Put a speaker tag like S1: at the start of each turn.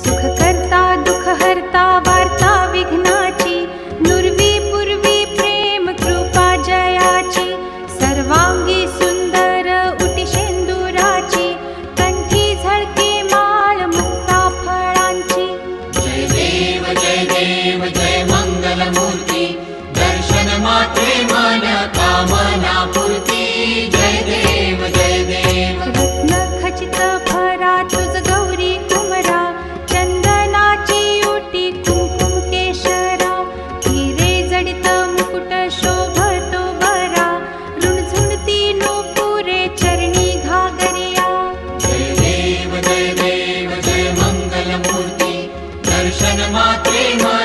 S1: सुख करता दुःख हरता वार्ता विघ्नाची, नुरवी पूर्वी प्रेम कृपा जयाची, सर्वांगी सुंदर उटी शेंदुराची, कंठी झळके माळ मुक्ता फळांची.
S2: जय देव जय देव जय मंगल मूर्ती, दर्शन मात्रे मन कामना पूर्ती. जय देव जय देव.
S1: रत्न खचित भरा तुझ गौरी कुमरा, चंदनाची उटी कुंकुम केशरा, हिरे जडित मुकुट शोभतो बरा, रुणझुणती नूपुरे चरणी घागरिया.
S2: जय देव जय देव जय मंगल मूर्ती, दर्शन मात्रे मन